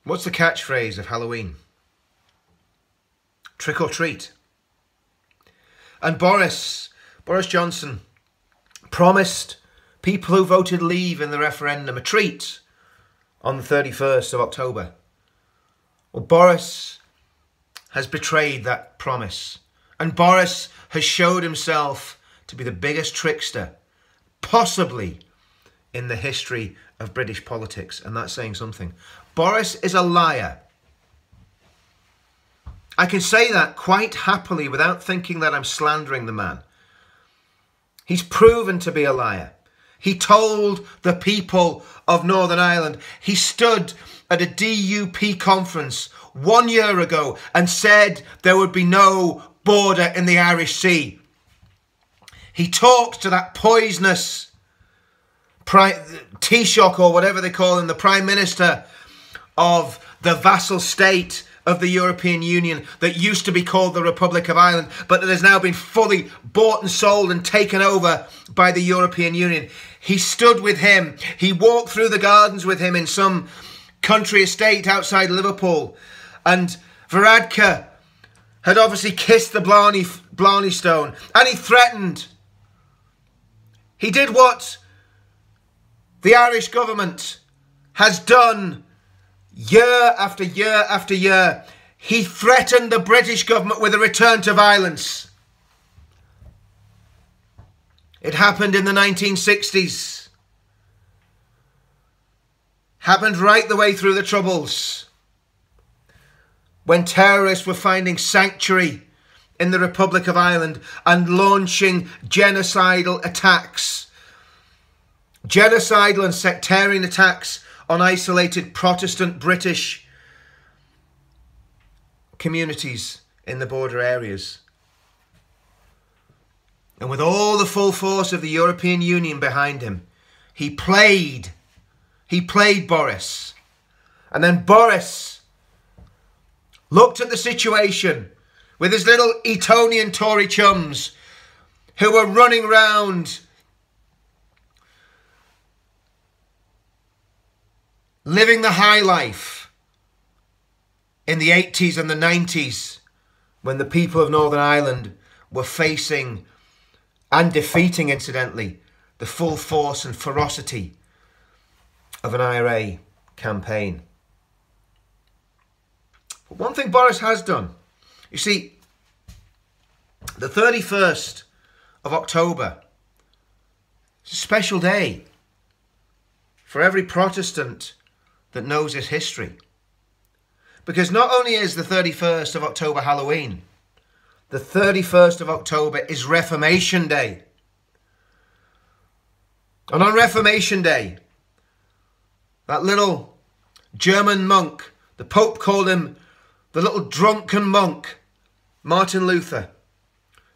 What's the catchphrase of Halloween? Trick or treat. And Boris Johnson promised people who voted leave in the referendum a treat on the 31st of October. Well, Boris has betrayed that promise. And Boris has showed himself to be the biggest trickster, possibly in the history of British politics. And that's saying something. Boris is a liar. I can say that quite happily without thinking that I'm slandering the man. He's proven to be a liar. He told the people of Northern Ireland, he stood at a DUP conference 1 year ago and said there would be no border in the Irish Sea. He talked to that poisonous Taoiseach, or whatever they call him, the Prime Minister of the vassal state of the European Union that used to be called the Republic of Ireland, but that has now been fully bought and sold and taken over by the European Union. He stood with him. He walked through the gardens with him in some country estate outside Liverpool. And Varadkar had obviously kissed the Blarney Stone, and he threatened. He did what the Irish government has done year after year after year. He threatened the British government with a return to violence. It happened in the 1960s. Happened right the way through the Troubles, when terrorists were finding sanctuary in the Republic of Ireland and launching genocidal attacks. Genocidal and sectarian attacks on isolated Protestant British communities in the border areas. And with all the full force of the European Union behind him, he played Boris. And then Boris looked at the situation with his little Etonian Tory chums who were running round living the high life in the 80s and the 90s, when the people of Northern Ireland were facing and defeating, incidentally, the full force and ferocity of an IRA campaign. But one thing Boris has done, you see, the 31st of October is a special day for every Protestant that knows his history. Because not only is the 31st of October Halloween, the 31st of October is Reformation Day. And on Reformation Day, that little German monk, the Pope called him the little drunken monk, Martin Luther,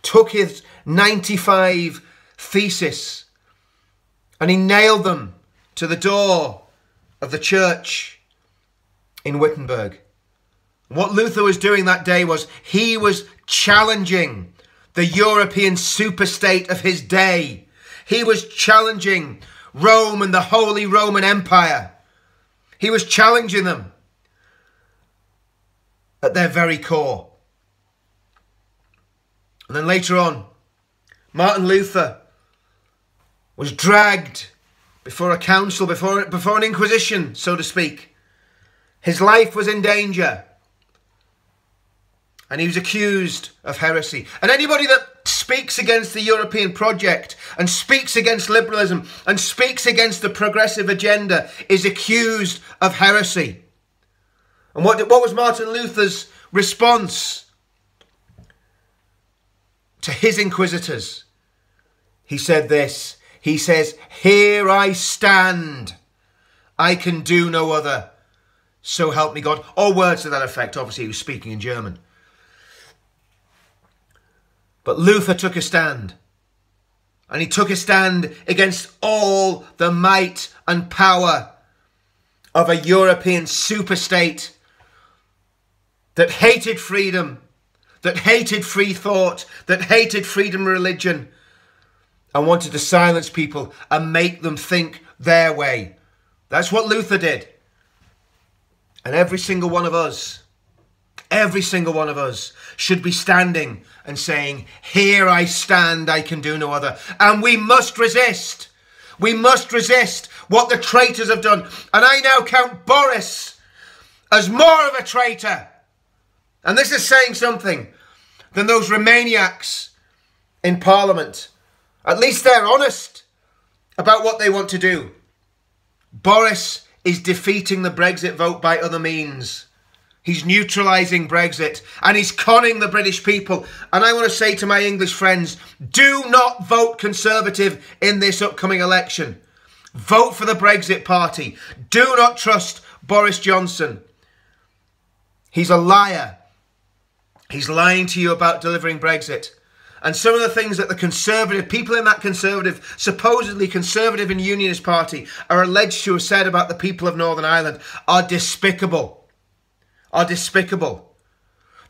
took his 95 theses and he nailed them to the door of the church in Wittenberg. What Luther was doing that day was he was challenging the European superstate of his day. He was challenging Rome and the Holy Roman Empire. He was challenging them at their very core. And then later on, Martin Luther was dragged before a council, before an inquisition, so to speak. His life was in danger. And he was accused of heresy. And anybody that speaks against the European project and speaks against liberalism and speaks against the progressive agenda is accused of heresy. And what was Martin Luther's response to his inquisitors? He said this. He says, "Here I stand. I can do no other. So help me God." Or words to that effect. Obviously, he was speaking in German. But Luther took a stand. And he took a stand against all the might and power of a European superstate that hated freedom, that hated free thought, that hated freedom of religion, and wanted to silence people and make them think their way. That's what Luther did. And every single one of us should be standing and saying, here I stand, I can do no other. And we must resist. We must resist what the traitors have done. And I now count Boris as more of a traitor. And this is saying something than those Remainiacs in Parliament. At least they're honest about what they want to do. Boris is defeating the Brexit vote by other means. He's neutralising Brexit and he's conning the British people. And I want to say to my English friends, do not vote Conservative in this upcoming election. Vote for the Brexit Party. Do not trust Boris Johnson. He's a liar. He's lying to you about delivering Brexit. And some of the things that the Conservative, people in that Conservative, supposedly Conservative and Unionist Party, are alleged to have said about the people of Northern Ireland are despicable.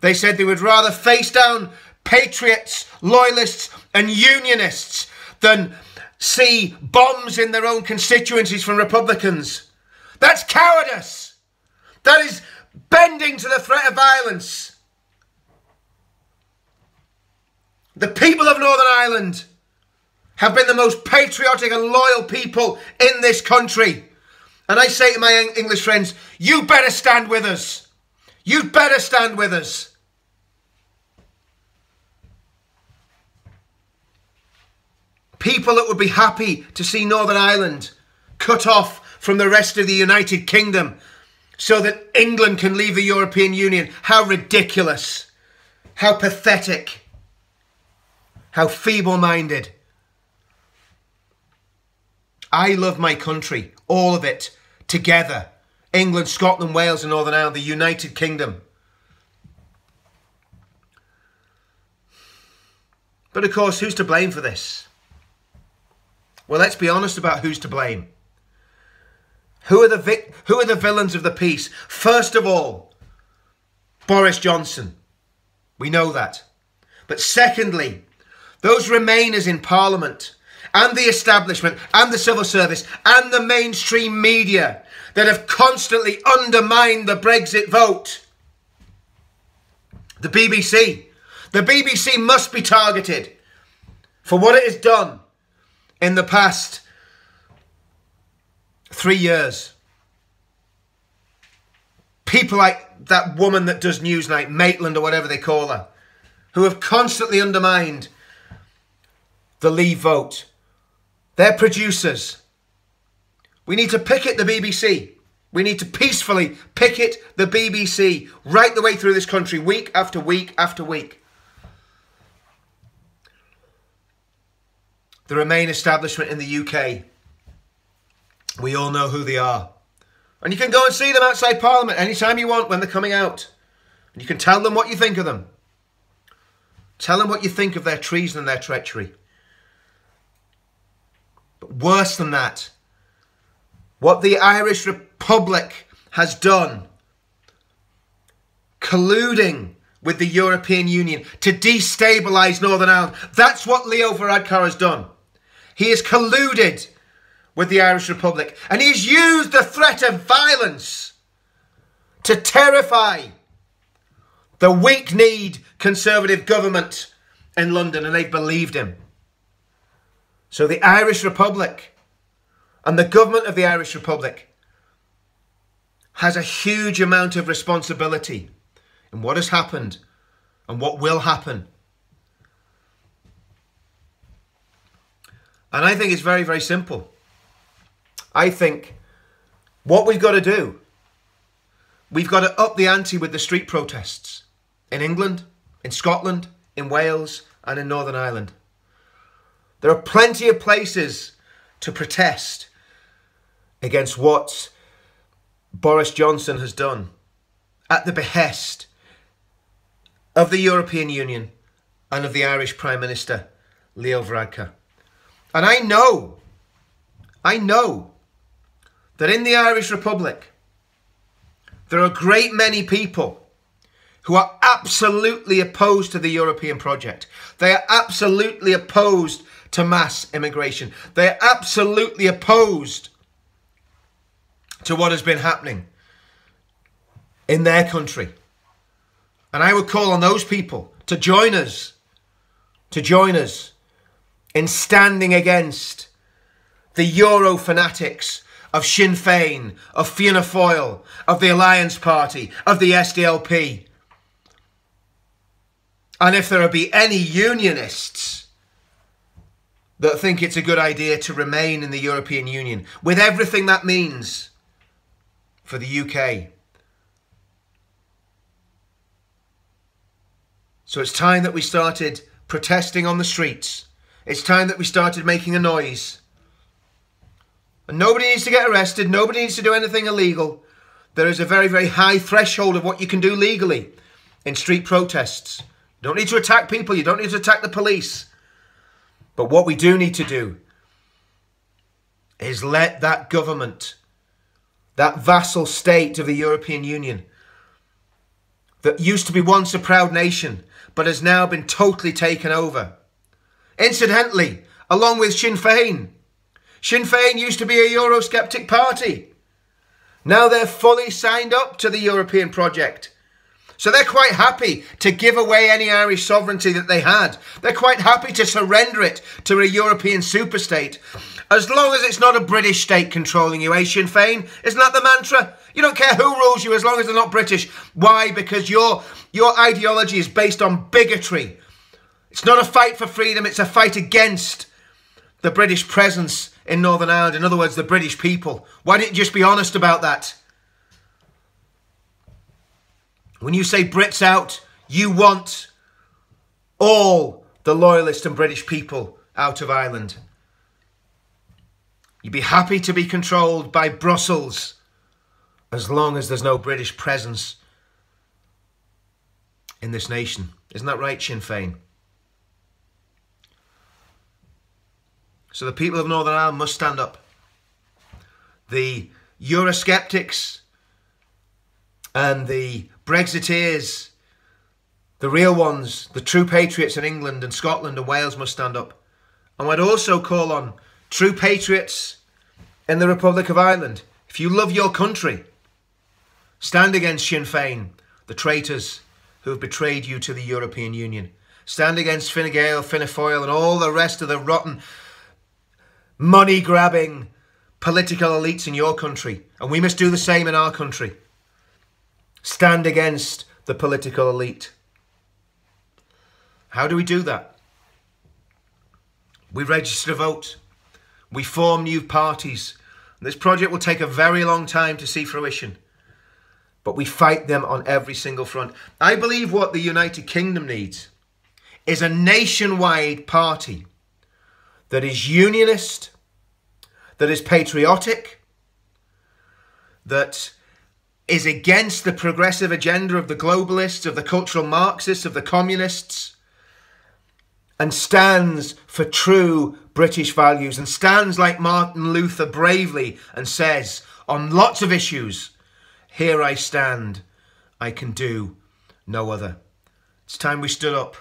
They said they would rather face down patriots, loyalists and unionists than see bombs in their own constituencies from Republicans. That's cowardice. That is bending to the threat of violence. The people of Northern Ireland have been the most patriotic and loyal people in this country. And I say to my English friends, you better stand with us. You'd better stand with us. People that would be happy to see Northern Ireland cut off from the rest of the United Kingdom so that England can leave the European Union. How ridiculous. How pathetic. How feeble-minded. I love my country, all of it, together. England, Scotland, Wales and Northern Ireland, the United Kingdom. But of course, who's to blame for this? Well, let's be honest about who's to blame. Who are the villains of the piece? First of all, Boris Johnson. We know that. But secondly, those Remainers in Parliament and the establishment and the civil service and the mainstream media that have constantly undermined the Brexit vote. The BBC. The BBC must be targeted for what it has done in the past 3 years. People like that woman that does Newsnight, Maitland or whatever they call her, who have constantly undermined the Leave vote. They're producers. We need to picket the BBC. We need to peacefully picket the BBC right the way through this country, week after week after week. The Remain establishment in the UK. We all know who they are. And you can go and see them outside Parliament anytime you want when they're coming out. And you can tell them what you think of them. Tell them what you think of their treason and their treachery. But worse than that, what the Irish Republic has done, colluding with the European Union to destabilise Northern Ireland. That's what Leo Varadkar has done. He has colluded with the Irish Republic and he's used the threat of violence to terrify the weak-kneed Conservative government in London, and they've believed him. So the Irish Republic and the government of the Irish Republic has a huge amount of responsibility in what has happened and what will happen. And I think it's very, very simple. I think what we've got to do, we've got to up the ante with the street protests in England, in Scotland, in Wales and in Northern Ireland. There are plenty of places to protest against what Boris Johnson has done at the behest of the European Union and of the Irish Prime Minister, Leo Varadkar. And I know that in the Irish Republic, there are a great many people who are absolutely opposed to the European project. They are absolutely opposed to mass immigration. They are absolutely opposed to what has been happening in their country. And I would call on those people to join us in standing against the Euro fanatics of Sinn Fein, of Fianna Fáil, of the Alliance Party, of the SDLP. And if there be any unionists that think it's a good idea to remain in the European Union, with everything that means for the UK. So it's time that we started protesting on the streets. It's time that we started making a noise. And nobody needs to get arrested. Nobody needs to do anything illegal. There is a very, very high threshold of what you can do legally in street protests. You don't need to attack people. You don't need to attack the police. But what we do need to do is let that government, that vassal state of the European Union, that used to be once a proud nation, but has now been totally taken over. Incidentally, along with Sinn Fein. Sinn Fein used to be a Eurosceptic party. Now they're fully signed up to the European project. So they're quite happy to give away any Irish sovereignty that they had. They're quite happy to surrender it to a European superstate. As long as it's not a British state controlling you, Sinn Fein? Isn't that the mantra? You don't care who rules you as long as they're not British. Why? Because your ideology is based on bigotry. It's not a fight for freedom, it's a fight against the British presence in Northern Ireland. In other words, the British people. Why didn't you just be honest about that? When you say Brits out, you want all the loyalist and British people out of Ireland. You'd be happy to be controlled by Brussels as long as there's no British presence in this nation. Isn't that right, Sinn Fein? So the people of Northern Ireland must stand up. The Eurosceptics and the Brexiteers, the real ones, the true patriots in England and Scotland and Wales must stand up. And I'd also call on true patriots in the Republic of Ireland. If you love your country, stand against Sinn Fein, the traitors who have betrayed you to the European Union. Stand against Fine Gael, Fianna Fáil and all the rest of the rotten, money-grabbing political elites in your country. And we must do the same in our country. Stand against the political elite. How do we do that? We register to vote. We form new parties. This project will take a very long time to see fruition. But we fight them on every single front. I believe what the United Kingdom needs is a nationwide party that is unionist, that is patriotic, that is against the progressive agenda of the globalists, of the cultural Marxists, of the communists, and stands for true British values, and stands like Martin Luther bravely and says, on lots of issues, here I stand, I can do no other. It's time we stood up.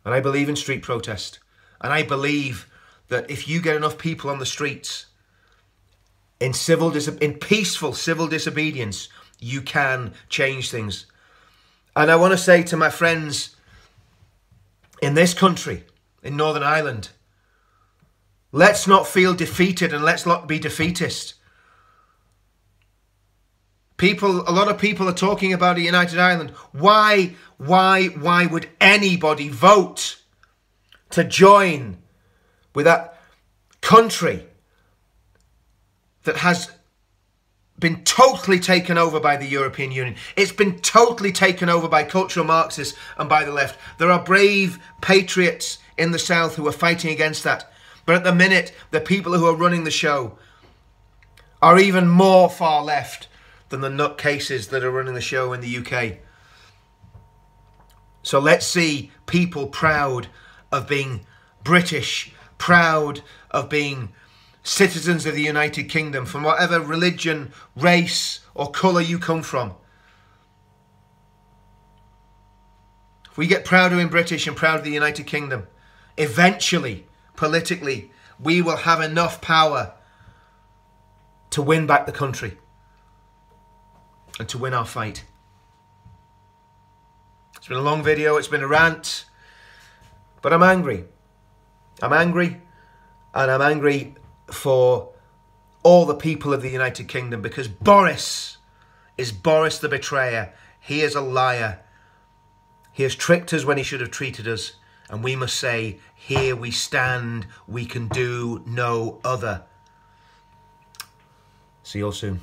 And I believe in street protest. And I believe that if you get enough people on the streets in peaceful civil disobedience, you can change things. And I want to say to my friends in this country, in Northern Ireland, let's not feel defeated and let's not be defeatist. A lot of people are talking about a united Ireland. Why would anybody vote to join with that country that has been totally taken over by the European Union? It's been totally taken over by cultural Marxists and by the left. There are brave patriots in the south who are fighting against that. But at the minute, the people who are running the show are even more far left than the nutcases that are running the show in the UK. So let's see people proud of being British, proud of being citizens of the United Kingdom, from whatever religion, race or colour you come from. If we get proud of being British and proud of the United Kingdom, eventually, politically, we will have enough power to win back the country. and to win our fight. It's been a long video, it's been a rant, but I'm angry. I'm angry, and I'm angry for all the people of the United Kingdom, because Boris is Boris the betrayer. He is a liar. He has tricked us when he should have treated us, and we must say, here we stand, we can do no other. See you all soon.